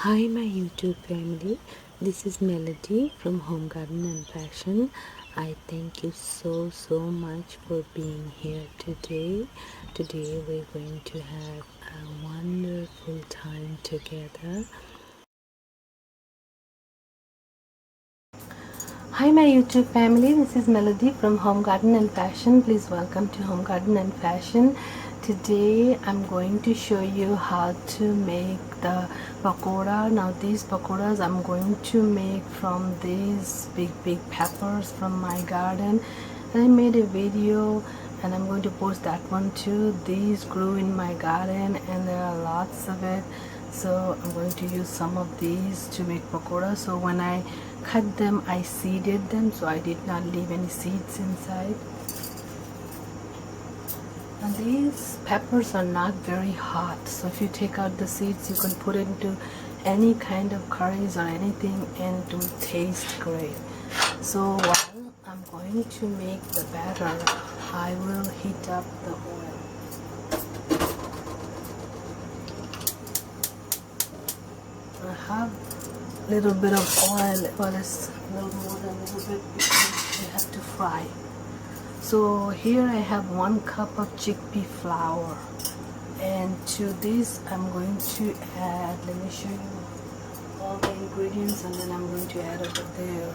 Hi my YouTube family, this is Melody from Home Garden and Fashion. I thank you so much for being here today. Today we're going to have a wonderful time together. Hi my YouTube family, this is Melody from Home Garden and Fashion. Please welcome to Home Garden and Fashion. Today I'm going to show you how to make the pakora. Now these pakoras I'm going to make from these big peppers from my garden, and I made a video and I'm going to post that one too. These grew in my garden and there are lots of it, so I'm going to use some of these to make pakora. So when I cut them, I seeded them, so I did not leave any seeds inside. And these peppers are not very hot, so if you take out the seeds, you can put it into any kind of curries or anything and it will taste great. So while I'm going to make the batter, I will heat up the oil. I have a little bit of oil, but it's a little more than a little bit because we have to fry. So here I have 1 cup of chickpea flour, and to this I'm going to add, let me show you all the ingredients and then I'm going to add over there.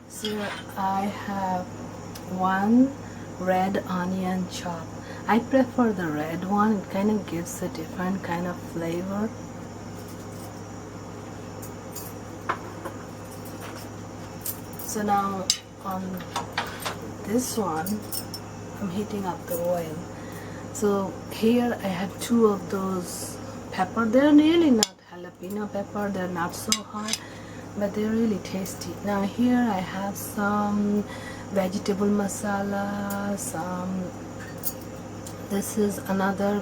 So I have 1 red onion chopped. I prefer the red one, it kind of gives a different kind of flavor. So now on this one I'm heating up the oil. So here I have 2 of those pepper. They're really not jalapeno pepper, they're not so hot, but they're really tasty. Now here I have some vegetable masala, this is another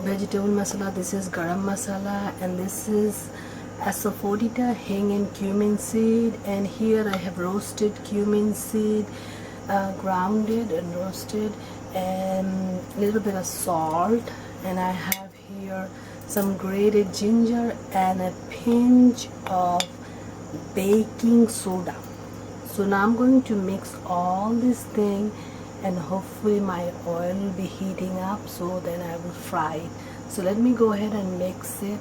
vegetable masala, this is garam masala, and this is asafoetida, hing and cumin seed, and here I have roasted cumin seed, grounded and roasted, and a little bit of salt, and I have here some grated ginger and a pinch of baking soda. So now I'm going to mix all this thing, and hopefully my oil will be heating up, so then I will fry it. So let me go ahead and mix it.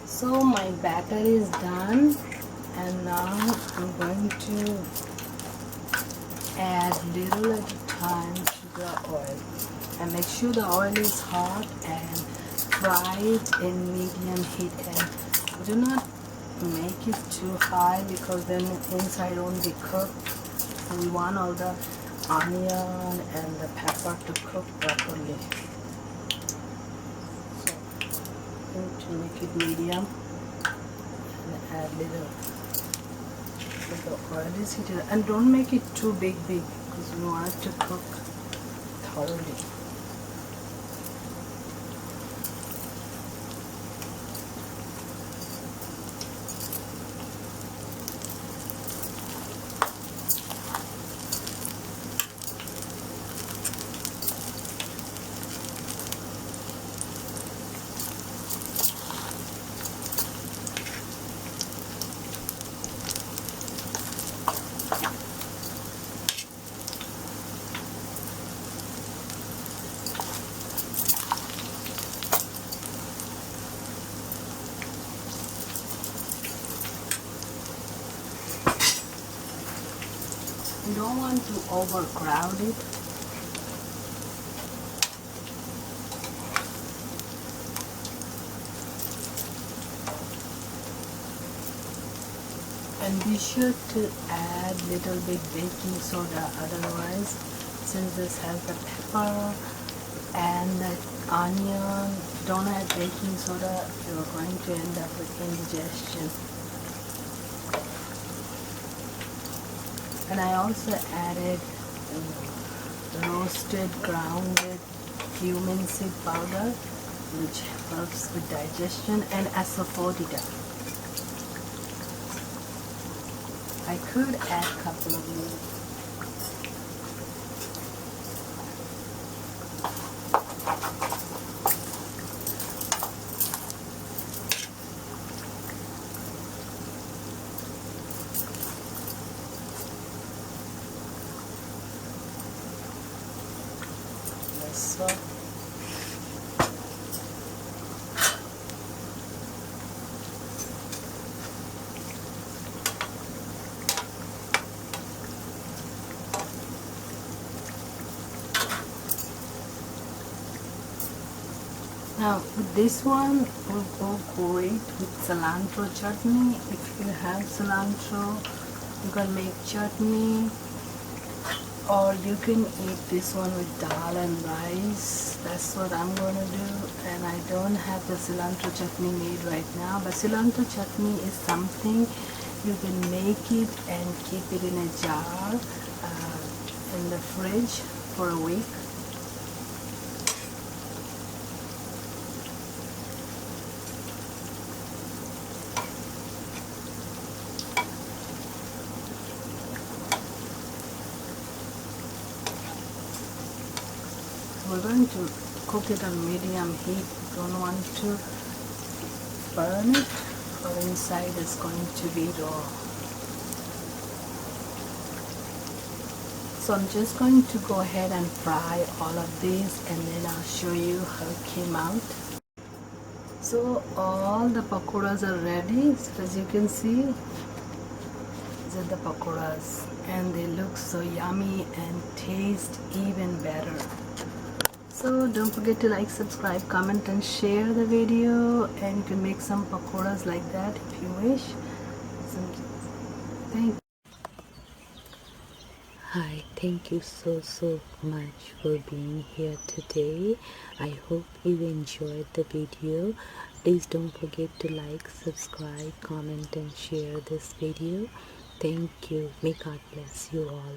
So my batter is done, and now I'm going to add little at a time to the oil, and make sure the oil is hot and fry it in medium heat, and do not make it too high because then inside won't be cooked. We want all the onion and the pepper to cook properly. To make it medium and add little oil is heated, and don't make it too big because we want it to cook thoroughly. You don't want to overcrowd it. And be sure to add little bit baking soda, otherwise, since this has the pepper and the onion, don't add baking soda, you're going to end up with indigestion. And I also added roasted grounded cumin seed powder, which helps with digestion, and asafoetida. I could add a couple of So now with this one will go great with cilantro chutney. If you have cilantro, you can make chutney, or you can eat this one with dal and rice. That's what I'm gonna do. And I don't have the cilantro chutney made right now, but cilantro chutney is something you can make it and keep it in a jar in the fridge for a week. We're going to cook it on medium heat. Don't want to burn it, or inside is going to be raw. So I'm just going to go ahead and fry all of these, and then I'll show you how it came out. So all the pakoras are ready. So as you can see, these are the pakoras, and they look so yummy and taste even better. So don't forget to like, subscribe, comment and share the video, and you can make some pakoras like that if you wish. So, thank you. Hi, thank you so much for being here today. I hope you enjoyed the video. Please don't forget to like, subscribe, comment and share this video. Thank you. May God bless you all.